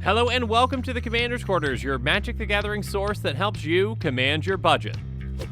Hello and welcome to the Commander's Quarters, your Magic the Gathering source that helps you command your budget.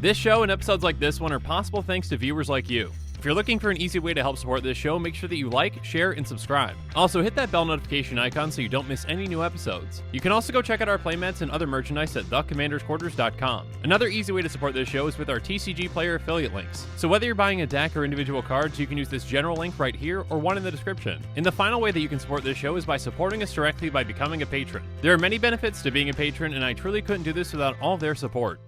This show and episodes like this one are possible thanks to viewers like you. If you're looking for an easy way to help support this show, make sure that you like, share, and subscribe. Also, hit that bell notification icon so you don't miss any new episodes. You can also go check out our playmats and other merchandise at thecommandersquarters.com. Another easy way to support this show is with our TCG player affiliate links. So whether you're buying a deck or individual cards, you can use this general link right here or one in the description. And the final way that you can support this show is by supporting us directly by becoming a patron. There are many benefits to being a patron, and I truly couldn't do this without all their support.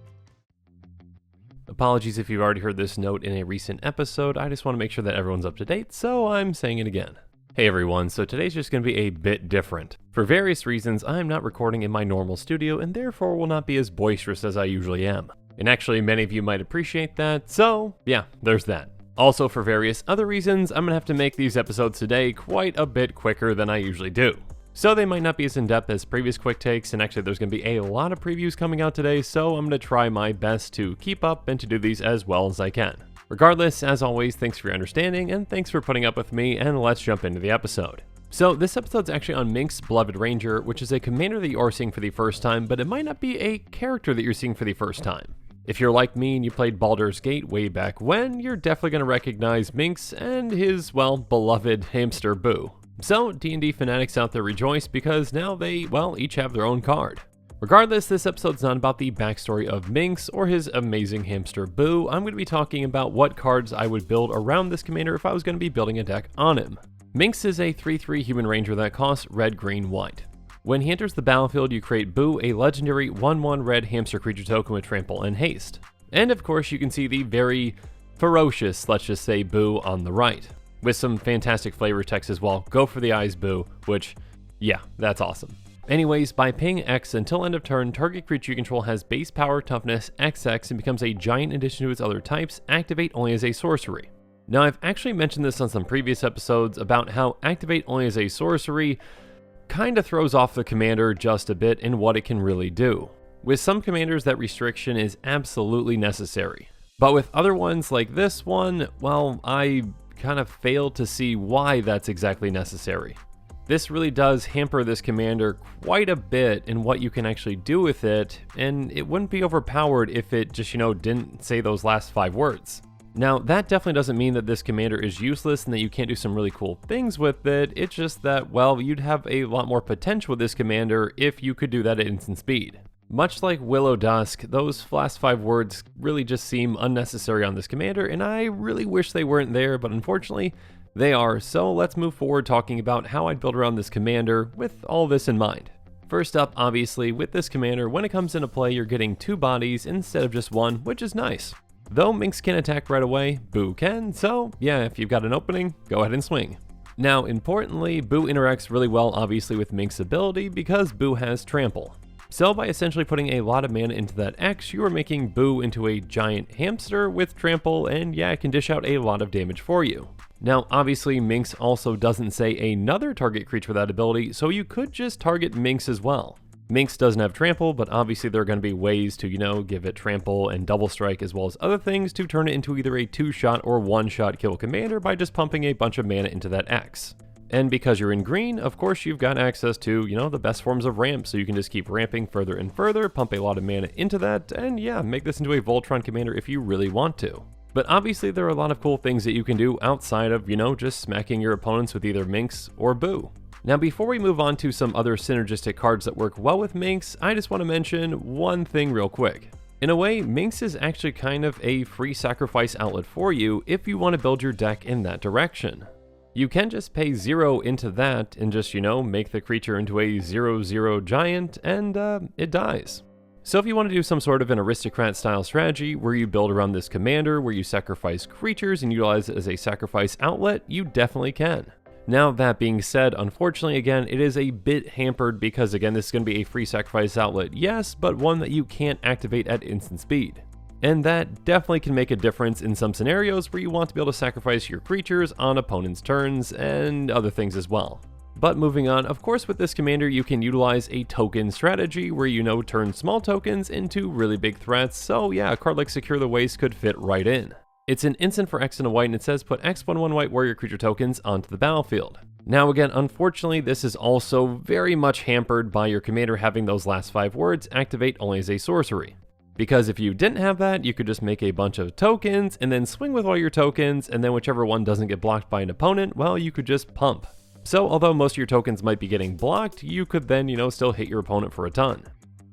Apologies if you've already heard this note in a recent episode, I just want to make sure that everyone's up to date, so I'm saying it again. Hey everyone, so today's just going to be a bit different. For various reasons, I'm not recording in my normal studio and therefore will not be as boisterous as I usually am. And actually, many of you might appreciate that, so yeah, there's that. Also, for various other reasons, I'm going to have to make these episodes today quite a bit quicker than I usually do. So they might not be as in-depth as previous quick takes, and actually there's going to be a lot of previews coming out today, so I'm going to try my best to keep up and to do these as well as I can. Regardless, as always, thanks for your understanding, and thanks for putting up with me, and let's jump into the episode. So this episode's actually on Minsc Beloved Ranger, which is a commander that you are seeing for the first time, but it might not be a character that you're seeing for the first time. If you're like me and you played Baldur's Gate way back when, you're definitely going to recognize Minsc and his, well, beloved hamster Boo. So, D&D fanatics out there rejoice because now they, well, each have their own card. Regardless, this episode's not about the backstory of Minsc or his amazing hamster Boo. I'm going to be talking about what cards I would build around this commander if I was going to be building a deck on him. Minsc is a 3/3 human ranger that costs red, green, white. When he enters the battlefield, you create Boo, a legendary 1/1 red hamster creature token with trample and haste. And of course, you can see the very ferocious, let's just say, Boo on the right, with some fantastic flavor text as well. Go for the eyes, Boo, which, yeah, that's awesome. Anyways, by paying X until end of turn, target creature you control has base power, toughness, XX, and becomes a giant addition to its other types, activate only as a sorcery. Now, I've actually mentioned this on some previous episodes about how activate only as a sorcery kind of throws off the commander just a bit in what it can really do. With some commanders, that restriction is absolutely necessary. But with other ones like this one, well, I kind of failed to see why that's exactly necessary. This really does hamper this commander quite a bit in what you can actually do with it, and it wouldn't be overpowered if it just, didn't say those last 5 words. Now, that definitely doesn't mean that this commander is useless and that you can't do some really cool things with it. It's just that, well, you'd have a lot more potential with this commander if you could do that at instant speed. Much like Willow Dusk, those last 5 words really just seem unnecessary on this commander, and I really wish they weren't there, but unfortunately, they are. So let's move forward talking about how I'd build around this commander with all this in mind. First up, obviously, with this commander, when it comes into play, you're getting 2 bodies instead of just 1, which is nice. Though Minsc can't attack right away, Boo can, so yeah, if you've got an opening, go ahead and swing. Now, importantly, Boo interacts really well, obviously, with Minsc's ability because Boo has trample. So by essentially putting a lot of mana into that X, you are making Boo into a giant hamster with trample, and yeah, it can dish out a lot of damage for you. Now, obviously, Minsc also doesn't say another target creature with that ability, so you could just target Minsc as well. Minsc doesn't have trample, but obviously there are going to be ways to, give it trample and double strike as well as other things to turn it into either a 2-shot or 1-shot kill commander by just pumping a bunch of mana into that X. And because you're in green, of course you've got access to, the best forms of ramp, so you can just keep ramping further and further, pump a lot of mana into that, and yeah, make this into a Voltron commander if you really want to. But obviously there are a lot of cool things that you can do outside of, just smacking your opponents with either Minsc or Boo. Now before we move on to some other synergistic cards that work well with Minsc, I just want to mention one thing real quick. In a way, Minsc is actually kind of a free sacrifice outlet for you if you want to build your deck in that direction. You can just pay 0 into that and just, make the creature into a 0/0 giant and it dies. So if you want to do some sort of an aristocrat style strategy where you build around this commander, where you sacrifice creatures and utilize it as a sacrifice outlet, you definitely can. Now that being said, unfortunately again, it is a bit hampered because again, this is going to be a free sacrifice outlet, yes, but one that you can't activate at instant speed. And that definitely can make a difference in some scenarios where you want to be able to sacrifice your creatures on opponents' turns and other things as well. But moving on, of course with this commander you can utilize a token strategy where turn small tokens into really big threats, so yeah, a card like Secure the Waste could fit right in. It's an instant for X and a white, and it says put X 1/1 white warrior creature tokens onto the battlefield. Now again, unfortunately, this is also very much hampered by your commander having those last 5 words activate only as a sorcery. Because if you didn't have that, you could just make a bunch of tokens and then swing with all your tokens, and then whichever one doesn't get blocked by an opponent, well, you could just pump. So although most of your tokens might be getting blocked, you could then, still hit your opponent for a ton.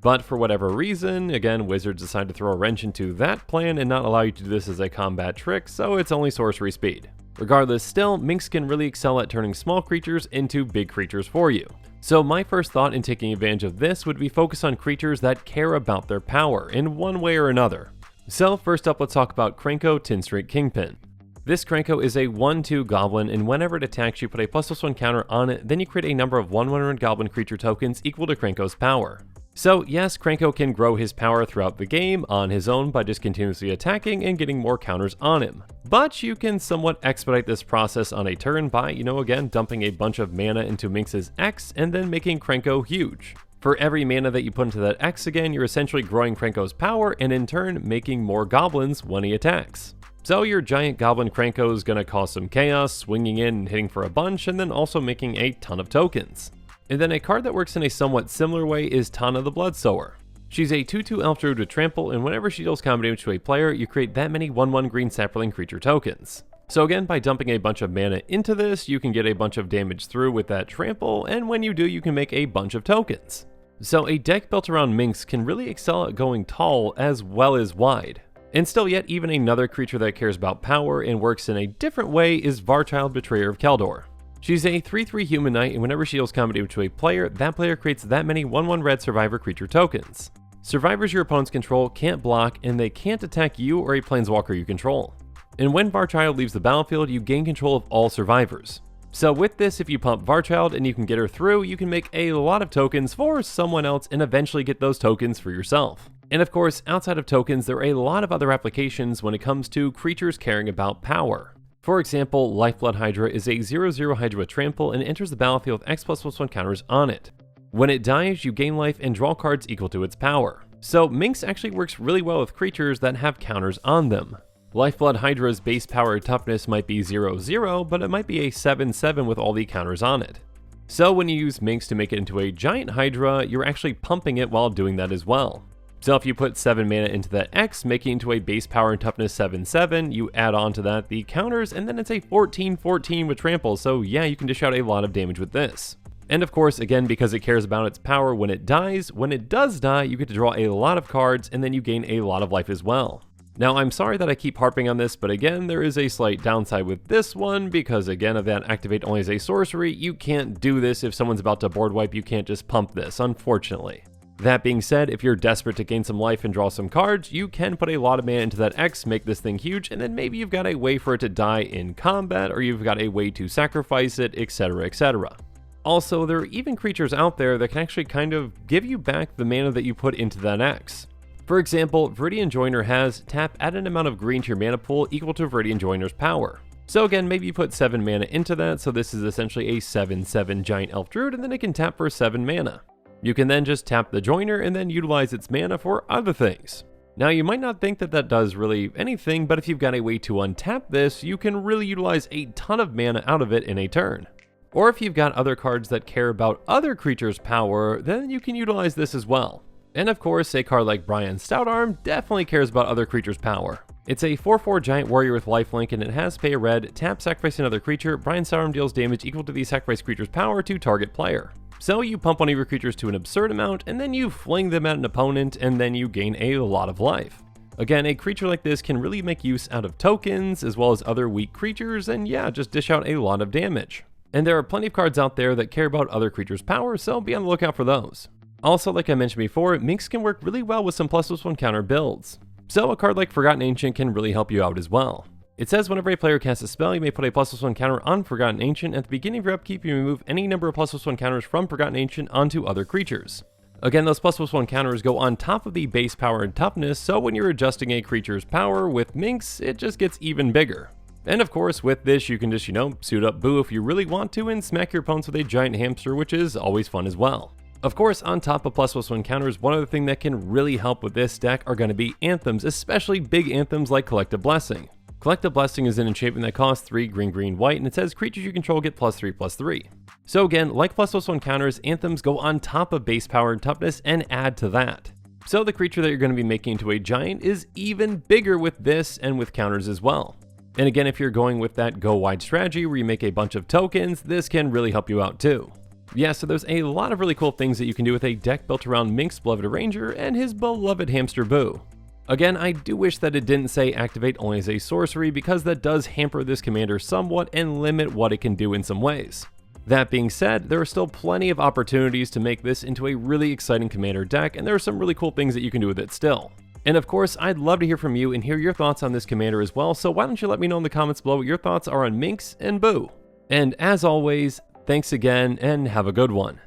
But for whatever reason, again, Wizards decided to throw a wrench into that plan and not allow you to do this as a combat trick, so it's only sorcery speed. Regardless, still, Minsc can really excel at turning small creatures into big creatures for you. So my first thought in taking advantage of this would be focus on creatures that care about their power in one way or another. So first up, let's talk about Krenko Tinstreak Kingpin. This Krenko is a 1/2 goblin, and whenever it attacks you put a ++1 counter on it, then you create a number of 1/1 goblin creature tokens equal to Krenko's power. So yes, Krenko can grow his power throughout the game on his own by just continuously attacking and getting more counters on him. But you can somewhat expedite this process on a turn by, again, dumping a bunch of mana into Minx's X and then making Krenko huge. For every mana that you put into that X again, you're essentially growing Krenko's power and in turn making more goblins when he attacks. So your giant goblin Krenko is going to cause some chaos, swinging in and hitting for a bunch, and then also making a ton of tokens. And then a card that works in a somewhat similar way is Tana the Bloodsower. She's a 2/2 elf druid with trample, and whenever she deals combat damage to a player, you create that many 1/1 green sapling creature tokens. So again, by dumping a bunch of mana into this, you can get a bunch of damage through with that trample, and when you do, you can make a bunch of tokens. So a deck built around Minsc can really excel at going tall as well as wide. And still yet, even another creature that cares about power and works in a different way is Varchild Betrayer of Keldor. She's a 3/3 human knight, and whenever she deals combat damage to a player, that player creates that many 1/1 red survivor creature tokens. Survivors your opponents control can't block, and they can't attack you or a planeswalker you control. And when Varchild leaves the battlefield, you gain control of all survivors. So with this, if you pump Varchild and you can get her through, you can make a lot of tokens for someone else and eventually get those tokens for yourself. And of course, outside of tokens, there are a lot of other applications when it comes to creatures caring about power. For example, Lifeblood Hydra is a 0/0 Hydra with trample and enters the battlefield with X++1 counters on it. When it dies, you gain life and draw cards equal to its power. So Minsc actually works really well with creatures that have counters on them. Lifeblood Hydra's base power and toughness might be 0/0, but it might be a 7/7 with all the counters on it. So when you use Minsc to make it into a giant Hydra, you're actually pumping it while doing that as well. So if you put 7 mana into that X, making it into a base power and toughness 7/7, you add on to that the counters, and then it's a 14/14 with trample, so yeah, you can dish out a lot of damage with this. And of course, again, because it cares about its power when it dies, when it does die, you get to draw a lot of cards, and then you gain a lot of life as well. Now, I'm sorry that I keep harping on this, but again, there is a slight downside with this one, because again, of that activate only as a sorcery, you can't do this if someone's about to board wipe, you can't just pump this, unfortunately. That being said, if you're desperate to gain some life and draw some cards, you can put a lot of mana into that X, make this thing huge, and then maybe you've got a way for it to die in combat, or you've got a way to sacrifice it, etc, etc. Also, there are even creatures out there that can actually kind of give you back the mana that you put into that X. For example, Viridian Joiner has tap add an amount of green to your mana pool equal to Viridian Joiner's power. So again, maybe you put 7 mana into that, so this is essentially a 7/7 giant elf druid, and then it can tap for 7 mana. You can then just tap the Joiner and then utilize its mana for other things. Now you might not think that that does really anything, but if you've got a way to untap this, you can really utilize a ton of mana out of it in a turn. Or if you've got other cards that care about other creatures' power, then you can utilize this as well. And of course, a card like Brian Stoutarm definitely cares about other creatures' power. It's a 4/4 giant warrior with lifelink, and it has pay a red, tap, sacrifice another creature. Brian Stoutarm deals damage equal to the sacrificed creature's power to target player. So you pump one of your creatures to an absurd amount, and then you fling them at an opponent, and then you gain a lot of life. Again, a creature like this can really make use out of tokens, as well as other weak creatures, and yeah, just dish out a lot of damage. And there are plenty of cards out there that care about other creatures' power, so be on the lookout for those. Also, like I mentioned before, Minsc can work really well with some +1 counter builds. So a card like Forgotten Ancient can really help you out as well. It says whenever a player casts a spell, you may put a +1 counter on Forgotten Ancient. At the beginning of your upkeep, you may move any number of +1 counters from Forgotten Ancient onto other creatures. Again, those +1 counters go on top of the base power and toughness, so when you're adjusting a creature's power with Minsc, it just gets even bigger. And of course, with this, you can just, suit up Boo if you really want to and smack your opponents with a giant hamster, which is always fun as well. Of course, on top of +1 counters, one other thing that can really help with this deck are going to be anthems, especially big anthems like Collective Blessing. Collective Blessing is an enchantment that costs 3 green, green, white, and it says creatures you control get +3/+3. So again, like +1/+1 counters, anthems go on top of base power and toughness and add to that. So the creature that you're going to be making into a giant is even bigger with this and with counters as well. And again, if you're going with that go wide strategy where you make a bunch of tokens, this can really help you out too. Yeah, so there's a lot of really cool things that you can do with a deck built around Minsc Beloved Ranger and his beloved hamster Boo. Again, I do wish that it didn't say activate only as a sorcery because that does hamper this commander somewhat and limit what it can do in some ways. That being said, there are still plenty of opportunities to make this into a really exciting commander deck, and there are some really cool things that you can do with it still. And of course, I'd love to hear from you and hear your thoughts on this commander as well, so why don't you let me know in the comments below what your thoughts are on Minsc and Boo. And as always, thanks again and have a good one.